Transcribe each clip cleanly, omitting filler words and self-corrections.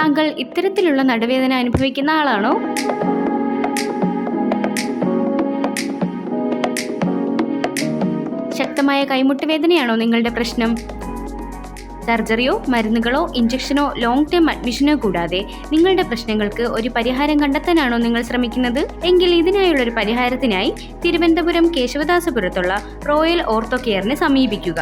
താങ്കൾ ഇത്തരത്തിലുള്ള നടുവേദന അനുഭവിക്കുന്ന ആളാണോ? ശക്തമായ കൈമുട്ട് വേദനയാണോ നിങ്ങളുടെ പ്രശ്നം? സർജറിയോ മരുന്നുകളോ ഇഞ്ചക്ഷനോ ലോങ് ടേം അഡ്മിഷനോ കൂടാതെ നിങ്ങളുടെ പ്രശ്നങ്ങൾക്ക് ഒരു പരിഹാരം കണ്ടെത്താനാണോ നിങ്ങൾ ശ്രമിക്കുന്നത്? എങ്കിൽ ഇതിനായുള്ളൊരു പരിഹാരത്തിനായി തിരുവനന്തപുരം കേശവദാസപുരത്തുള്ള റോയൽ ഓർത്തോ കെയറിനെ സമീപിക്കുക.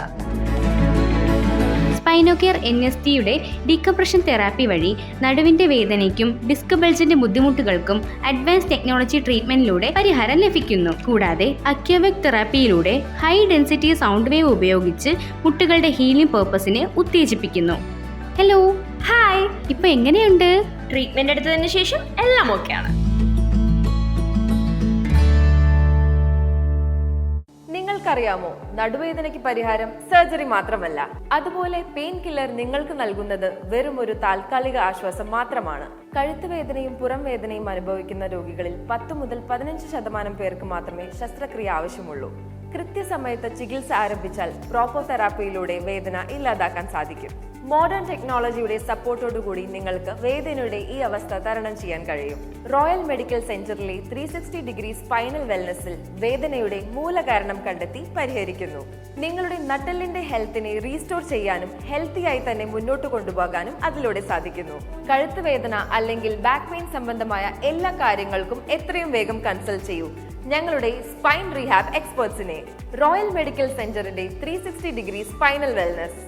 സ്പൈനോകെയർ NSTയുടെ ഡീകംപ്രഷൻ തെറാപ്പി വഴി നടുവിൻ്റെ വേദനയ്ക്കും ഡിസ്ക് ബൾജിന്റെ ബുദ്ധിമുട്ടുകൾക്കും അഡ്വാൻസ് ടെക്നോളജി ട്രീറ്റ്മെന്റിലൂടെ പരിഹാരം ലഭിക്കുന്നു. കൂടാതെ അക്യുവെക് തെറാപ്പിയിലൂടെ ഹൈ ഡെൻസിറ്റി സൗണ്ട് വേവ് ഉപയോഗിച്ച് മുട്ടുകളുടെ ഹീലിംഗ് പർപ്പസിനെ ഉത്തേജിപ്പിക്കുന്നു. ഹലോ, ഹായ്, ഇപ്പൊ എങ്ങനെയുണ്ട്? ട്രീറ്റ്മെന്റ് എടുത്തതിന് ശേഷം എല്ലാം ഓക്കെയാണ്. നിങ്ങൾക്കറിയാമോ, നടുവേദനയ്ക്ക് പരിഹാരം സർജറി മാത്രമല്ല. അതുപോലെ പെയിൻ കില്ലർ നിങ്ങൾക്ക് നൽകുന്നത് വെറും ഒരു താൽക്കാലിക ആശ്വാസം മാത്രമാണ്. കഴുത്ത് വേദനയും പുറം വേദനയും അനുഭവിക്കുന്ന രോഗികളിൽ 10 മുതൽ 15% പേർക്ക് മാത്രമേ ശസ്ത്രക്രിയ ആവശ്യമുള്ളൂ. കൃത്യസമയത്ത് ചികിത്സ ആരംഭിച്ചാൽ പ്രോപ്പർ തെറാപ്പിയിലൂടെ വേദന ഇല്ലാതാക്കാൻ സാധിക്കും. മോഡേൺ ടെക്നോളജിയുടെ സപ്പോർട്ടോടുകൂടി നിങ്ങൾക്ക് വേദനയുടെ ഈ അവസ്ഥ തരണം ചെയ്യാൻ കഴിയും. റോയൽ മെഡിക്കൽ സെന്ററിലെ 360 ഡിഗ്രി സ്പൈനൽ വെൽനസിൽ വേദനയുടെ മൂലകാരണം കണ്ടെത്തി പരിഹരിക്കുന്നു. നിങ്ങളുടെ നട്ടെല്ലിന്റെ ഹെൽത്തിനെ റീസ്റ്റോർ ചെയ്യാനും ഹെൽത്തിയായി തന്നെ മുന്നോട്ട് കൊണ്ടുപോകാനും അതിലൂടെ സാധിക്കുന്നു. കഴുത്ത് വേദന അല്ലെങ്കിൽ ബാക്ക് പെയിൻ സംബന്ധമായ എല്ലാ കാര്യങ്ങൾക്കും എത്രയും വേഗം കൺസൾട്ട് ചെയ്യൂ ഞങ്ങളുടെ സ്പൈൻ റീഹാബ് എക്സ്പേർട്സിനെ. റോയൽ മെഡിക്കൽ സെന്ററിന്റെ 360 ഡിഗ്രി സ്പൈനൽ വെൽനസ്.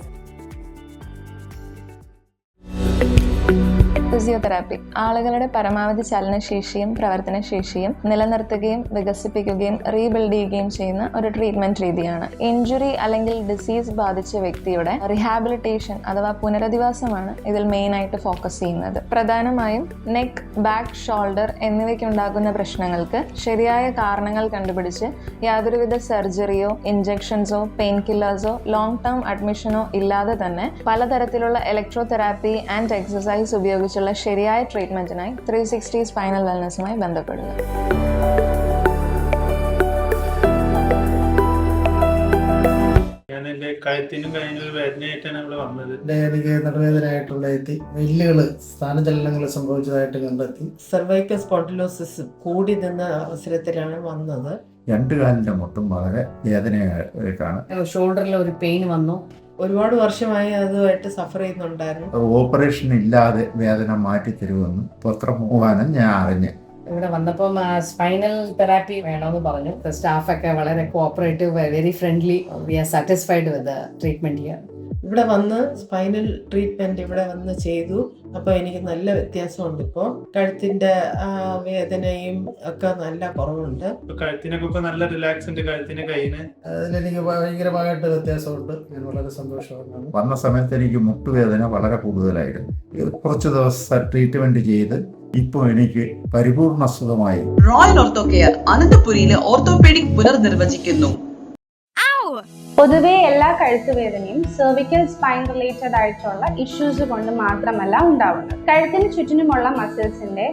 ഫിസിയോതെറാപ്പി ആളുകളുടെ പരമാവധി ചലനശേഷിയും പ്രവർത്തനശേഷിയും നിലനിർത്തുകയും വികസിപ്പിക്കുകയും റീബിൽഡ് ചെയ്യുകയും ചെയ്യുന്ന ഒരു ട്രീറ്റ്മെന്റ് രീതിയാണ്. ഇഞ്ചുറി അല്ലെങ്കിൽ ഡിസീസ് ബാധിച്ച വ്യക്തിയുടെ റിഹാബിലിറ്റേഷൻ അഥവാ പുനരധിവാസമാണ് ഇതിൽ മെയിൻ ആയിട്ട് ഫോക്കസ് ചെയ്യുന്നത്. പ്രധാനമായും നെക്ക്, ബാക്ക്, ഷോൾഡർ എന്നിവയ്ക്കുണ്ടാകുന്ന പ്രശ്നങ്ങൾക്ക് ശരിയായ കാരണങ്ങൾ കണ്ടുപിടിച്ച് യാതൊരുവിധ സർജറിയോ ഇഞ്ചക്ഷൻസോ പെയിൻ കില്ലേഴ്സോ ലോങ് ടേം അഡ്മിഷനോ ഇല്ലാതെ തന്നെ പലതരത്തിലുള്ള ഇലക്ട്രോതെറാപ്പി ആൻഡ് എക്സസൈസ് ഉപയോഗിച്ചുള്ള ശരിയായ ട്രീറ്റ്മെന്റിനായി 360 സ്പൈനൽ വെൽനസുമായി ബന്ധപ്പെടുക. കഴുത്തിനും കൈയിനും വേദനയായിട്ടാണ് ഇവിടെ വന്നത്. എനിക്ക് നടുവേദനയായിട്ടുള്ള എല്ലുകള് സ്ഥാനചലനങ്ങൾ സംഭവിച്ചതായിട്ട് കണ്ടെത്തി. സർവൈക്കൽ സ്പോണ്ടിലോസിസ് കൂടി നിന്ന അവസരത്തിലാണ് വന്നത്. 2 കാലിന്റെ മുട്ടും വളരെ വേദനയായിട്ടാണ്. ഷോൾഡറിൽ ഒരു പെയിൻ വന്നു. ഒരുപാട് വർഷമായി അതുമായിട്ട് സഫർ ചെയ്യുന്നുണ്ടായിരുന്നു. ഓപ്പറേഷൻ ഇല്ലാതെ വേദന മാറ്റി തരുമെന്നും പുറത്തിറങ്ങുവാനും ഞാൻ അറിഞ്ഞു. ഇവിടെ വന്നപ്പം സ്പൈനൽ തെറാപ്പി വേണമെന്ന് പറഞ്ഞു. സ്റ്റാഫൊക്കെ വളരെ cooperative, very friendly. We are satisfied with treatment here. ഇവിടെ വന്ന് സ്പൈനൽ ട്രീറ്റ്മെന്റ് ഇവിടെ വന്ന് ചെയ്തു. അപ്പോൾ എനിക്ക് നല്ല വ്യത്യാസമുണ്ട്. ഇപ്പോൾ കഴുത്തിന്റെ വേദനയും ഒക്കെ നല്ല കുറവുണ്ട്. കഴുത്തിനൊക്കെ ഇപ്പൊ നല്ല റിലാക്സ് ഉണ്ട്. കഴുത്തിന് കൈന് അതിലെനിക്ക് ഭയങ്കരമായിട്ട് വ്യത്യാസമുണ്ട്. ഞാൻ വളരെ സന്തോഷമാണ്. വന്ന സമയത്ത് എനിക്ക് മുട്ടുവേദന വളരെ കൂടുതലായിരുന്നു. കുറച്ച് ദിവസം ട്രീറ്റ്മെന്റ് ചെയ്ത് ഇപ്പോൾ എനിക്ക് പരിപൂർണ സുഖമായി. റോയൽ ഓർത്തോ കെയർ അനന്തപുരിയിലെ ഓർത്തോപീഡിക് പുനർനിർവചിക്കുന്നു. പൊതുവെ എല്ലാ കഴുത്തുവേദനയും സെർവിക്കൽ സ്പൈൻ റിലേറ്റഡ് ആയിട്ടുള്ള ഇഷ്യൂസ് കൊണ്ട് മാത്രമല്ല ഉണ്ടാവുന്നത്. കഴുത്തിന് ചുറ്റിനുമുള്ള മസിൽസിന്റെ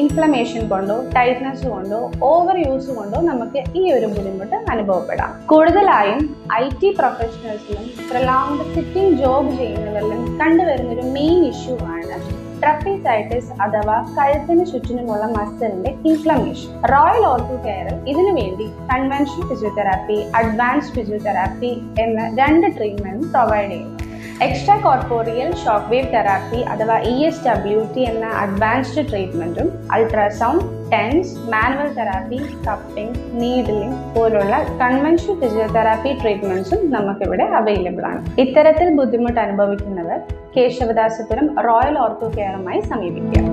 ഇൻഫ്ലമേഷൻ കൊണ്ടോ ടൈറ്റ്നസ് കൊണ്ടോ ഓവർ യൂസ് കൊണ്ടോ നമുക്ക് ഈ ഒരു ബുദ്ധിമുട്ട് അനുഭവപ്പെടാം. കൂടുതലായും IT പ്രൊഫഷണൽസിലും പ്രൊലോങ്ഡ് സിറ്റിംഗ് ജോബ് ചെയ്യുന്നവരിലും കണ്ടുവരുന്നൊരു മെയിൻ ഇഷ്യൂ ആണ് ട്രപ്പീസൈറ്റിസ് അഥവാ കഴുത്തിന് ചുറ്റിനുമുള്ള മസിലിന്റെ ഇൻഫ്ലമേഷൻ. റോയൽ ഓർത്തോ കെയറിൽ ഇതിനു വേണ്ടി കൺവെൻഷണൽ ഫിസിയോതെറാപ്പി, അഡ്വാൻസ്ഡ് ഫിസിയോതെറാപ്പി എന്ന 2 ട്രീറ്റ്മെന്റ് പ്രൊവൈഡ് ചെയ്യുന്നു. Extra corporeal shock wave therapy അഥവാ ESWT എന്ന അഡ്വാൻസ്ഡ് ട്രീറ്റ്മെന്റും ultrasound, TENS, manual therapy, cupping, needling പോലുള്ള കൺവെൻഷണൽ ഫിസിയോതെറാപ്പി ട്രീറ്റ്മെന്റ്സും നമുക്കിവിടെ അവൈലബിൾ ആണ്. ഇത്തരത്തിൽ ബുദ്ധിമുട്ട് അനുഭവിക്കുന്നവർ കേശവദാസപുരം റോയൽ ഓർത്തോ കെയറുമായി സമീപിക്കുക.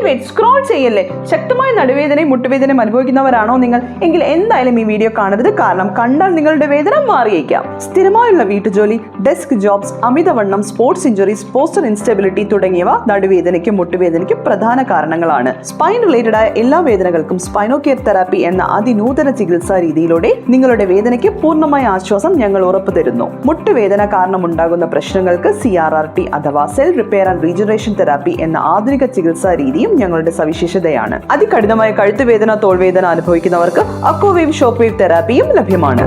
വെയിറ്റ് സ്ക്രോൾ ചെയ്യല്ലേ. ശക്തമായ നടുവേദനയും മുട്ടുവേദനയും അനുഭവിക്കുന്നവരാണോ നിങ്ങൾ? എങ്കിൽ എന്തായാലും ഈ വീഡിയോ കാണരുത്. കാരണം കണ്ടാൽ നിങ്ങളുടെ വേദന മാറിയേക്കാം. സ്ഥിരമായുള്ള വീട്ടുജോലി, ഡെസ്ക് ജോബ്സ്, അമിതവണ്ണം, സ്പോർട്സ് ഇഞ്ചുറീസ്, പോസ്റ്റർ ഇൻസ്റ്റെബിലിറ്റി തുടങ്ങിയവ നടുവേദനയ്ക്കും മുട്ടുവേദനയ്ക്കും പ്രധാന കാരണങ്ങളാണ്. സ്പൈൻ റിലേറ്റഡ് ആയ എല്ലാ വേദനകൾക്കും സ്പൈനോകെയർ തെറാപ്പി എന്ന അതിനൂതന ചികിത്സാ രീതിയിലൂടെ നിങ്ങളുടെ വേദനയ്ക്ക് പൂർണ്ണമായ ആശ്വാസം ഞങ്ങൾ ഉറപ്പു തരുന്നു. മുട്ടുവേദന കാരണമുണ്ടാകുന്ന പ്രശ്നങ്ങൾക്ക് CRRT അഥവാ cell repair and regeneration therapy എന്ന ആധുനിക ചികിത്സാ രീതിയും ഞങ്ങളുടെ സവിശേഷതയാണ്. അതികഠിനമായ കഴുത്തുവേദന, തോൾവേദന അനുഭവിക്കുന്നവർക്ക് അക്വവേവ് ഷോക്ക് വേവ് തെറാപ്പിയും ലഭ്യമാണ്.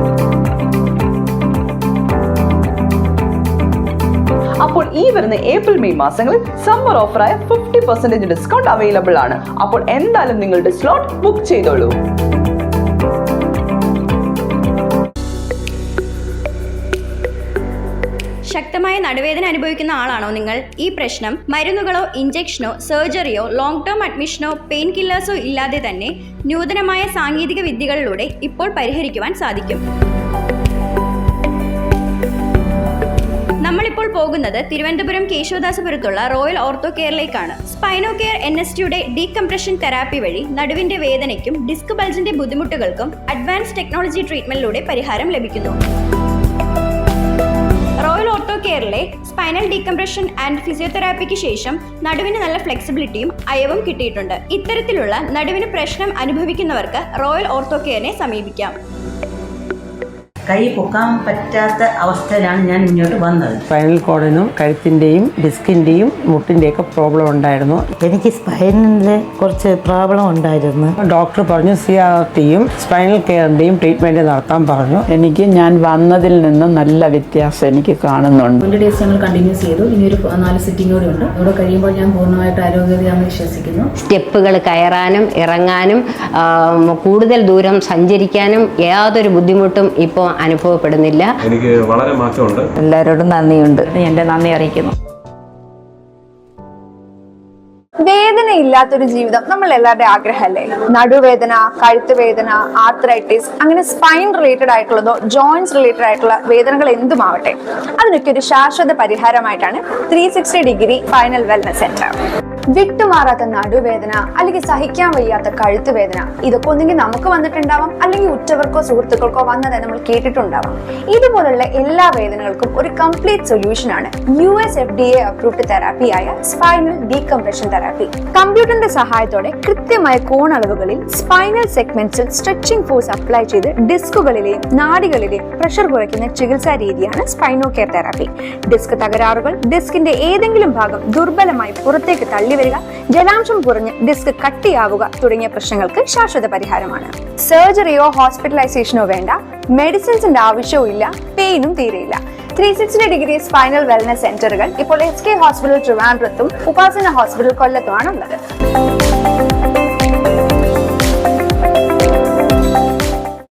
അപ്പോൾ ഈ വരുന്ന ഏപ്രിൽ മെയ് മാസങ്ങളിൽ സമ്മർ ഓഫറായ 50% ഡിസ്കൗണ്ട് അവൈലബിൾ ആണ്. അപ്പോൾ എന്തായാലും നിങ്ങളുടെ സ്ലോട്ട് ബുക്ക് ചെയ്തോളൂ. ശക്തമായ നടുവേദന അനുഭവിക്കുന്ന ആളാണോ നിങ്ങൾ? ഈ പ്രശ്നം മരുന്നുകളോ ഇഞ്ചക്ഷനോ സർജറിയോ ലോങ് ടേം അഡ്മിഷനോ പെയിൻ കില്ലേഴ്സോ ഇല്ലാതെ തന്നെ നൂതനമായ സാങ്കേതിക വിദ്യകളിലൂടെ ഇപ്പോൾ പരിഹരിക്കുവാൻ സാധിക്കും. നമ്മളിപ്പോൾ പോകുന്നത് തിരുവനന്തപുരം കേശവദാസപുരത്തുള്ള റോയൽ ഓർത്തോ കെയറിലേക്കാണ്. സ്പൈനോ കെയർ NSTയുടെ ഡീകംപ്രഷൻ തെറാപ്പി വഴി നടുവിന്റെ വേദനയ്ക്കും ഡിസ്ക് ബൾജിന്റെ ബുദ്ധിമുട്ടുകൾക്കും അഡ്വാൻസ് ടെക്നോളജി ട്രീറ്റ്മെന്റിലൂടെ പരിഹാരം ലഭിക്കുന്നു. റോയൽ ഓർത്തോ കെയറിലെ സ്പൈനൽ ഡീകംപ്രഷൻ ആൻഡ് ഫിസിയോതെറാപ്പിക്ക് ശേഷം നടുവിന് നല്ല ഫ്ലെക്സിബിലിറ്റിയും അയവും കിട്ടിയിട്ടുണ്ട്. ഇത്തരത്തിലുള്ള നടുവിന് പ്രശ്നം അനുഭവിക്കുന്നവർക്ക് റോയൽ ഓർത്തോ കെയറിനെ സമീപിക്കാം. കൈ പൊക്കാൻ പറ്റാത്ത അവസ്ഥയിലാണ് ഞാൻ ഇങ്ങോട്ട് വന്നത്. സ്പൈനൽ കോഡിനും കഴുത്തിൻ്റെയും ഡിസ്കിൻ്റെയും മുട്ടിൻ്റെയൊക്കെ പ്രോബ്ലം ഉണ്ടായിരുന്നു. എനിക്ക് സ്പൈനിൽ കുറച്ച് പ്രോബ്ലം ഉണ്ടായിരുന്നു. ഡോക്ടർ പറഞ്ഞു CRTയും സ്പൈനൽ കെയറിൻ്റെയും ട്രീറ്റ്മെൻറ്റ് നടത്താൻ പറഞ്ഞു. ഞാൻ വന്നതിൽ നിന്ന് നല്ല വ്യത്യാസം എനിക്ക് കാണുന്നുണ്ട്. 20 ഡേയ്സ് ഞങ്ങൾ കണ്ടിന്യൂസ് ചെയ്തു. ഇനി ഒരു 4 സിറ്റിംഗ് കൂടി ഉണ്ട്. ഇവിടെ കഴിയുമ്പോൾ ഞാൻ പൂർണ്ണമായിട്ട് ആരോഗ്യതയാണെന്ന് വിശ്വസിക്കുന്നു. സ്റ്റെപ്പുകൾ കയറാനും ഇറങ്ങാനും കൂടുതൽ ദൂരം സഞ്ചരിക്കാനും യാതൊരു ബുദ്ധിമുട്ടും ഇപ്പോൾ അനുഭവപ്പെടുന്നില്ല. എനിക്ക് വളരെ മാറ്റമുണ്ട്. എല്ലാവരോടും നന്ദിയുണ്ട്. എൻ്റെ നന്ദി അറിയിക്കുന്നു. വേദനയില്ലാത്തൊരു ജീവിതം നമ്മൾ എല്ലാവരുടെ ആഗ്രഹമല്ലേ? നടുവേദന, കഴുത്ത് വേദന, ആർത്രൈറ്റിസ്, അങ്ങനെ സ്പൈൻ റിലേറ്റഡ് ആയിട്ടുള്ളതോ ജോയിന്റ്സ് റിലേറ്റഡ് ആയിട്ടുള്ള വേദനകൾ എന്തുമാവട്ടെ, അതിനൊക്കെ ഒരു ശാശ്വത പരിഹാരമായിട്ടാണ് 360 ഡിഗ്രി സ്പൈനൽ വെൽനസ് സെന്റർ. വിട്ടുമാറാത്ത നടുവേദന അല്ലെങ്കിൽ സഹിക്കാൻ വയ്യാത്ത കഴുത്ത് വേദന, ഇതൊക്കെ ഒന്നെങ്കിൽ നമുക്ക് വന്നിട്ടുണ്ടാവാം, അല്ലെങ്കിൽ ഉറ്റവർക്കോ സുഹൃത്തുക്കൾക്കോ വന്നതായി നമ്മൾ കേട്ടിട്ടുണ്ടാവാം. ഇതുപോലുള്ള എല്ലാ വേദനകൾക്കും ഒരു കംപ്ലീറ്റ് സൊല്യൂഷൻ ആണ് US FDA അപ്രൂവ്ഡ് തെറാപ്പിയായ സ്പൈനൽ ഡീകംപ്രഷൻ തെറാപ്പി. കമ്പ്യൂട്ടറിന്റെ സഹായത്തോടെ കൃത്യമായ കോണളവുകളിൽ സ്പൈനൽ സെഗ്മെന്റ്സിൽ സ്ട്രെച്ചിങ് ഫോഴ്സ് അപ്ലൈ ചെയ്ത് ഡിസ്കുകളിലെയും നാഡികളിലെയും പ്രഷർ കുറയ്ക്കുന്ന ചികിത്സാ രീതിയാണ് സ്പൈനോ കെയർ തെറാപ്പി. ഡിസ്ക് തകരാറുകൾ, ഡിസ്കിന്റെ ഏതെങ്കിലും ഭാഗം ദുർബലമായി പുറത്തേക്ക് തള്ളി വരിക, ജലാംശം കുറഞ്ഞ് ഡിസ്ക് കട്ടിയാവുക തുടങ്ങിയ പ്രശ്നങ്ങൾക്ക് ശാശ്വത പരിഹാരമാണ്. സർജറിയോ ഹോസ്പിറ്റലൈസേഷനോ വേണ്ട, മെഡിസിൻസിന്റെ ആവശ്യവും ഇല്ല, പെയിനും തീരെയില്ല. 360 ഡിഗ്രി സ്പൈനൽ വെൽനസ് സെന്ററുകൾ ഇപ്പോൾ SK ഹോസ്പിറ്റൽ ട്രിവാൻഡ്രത്തും ഉപാസന ഹോസ്പിറ്റൽ കൊല്ലത്തുമാണ് ഉള്ളത്.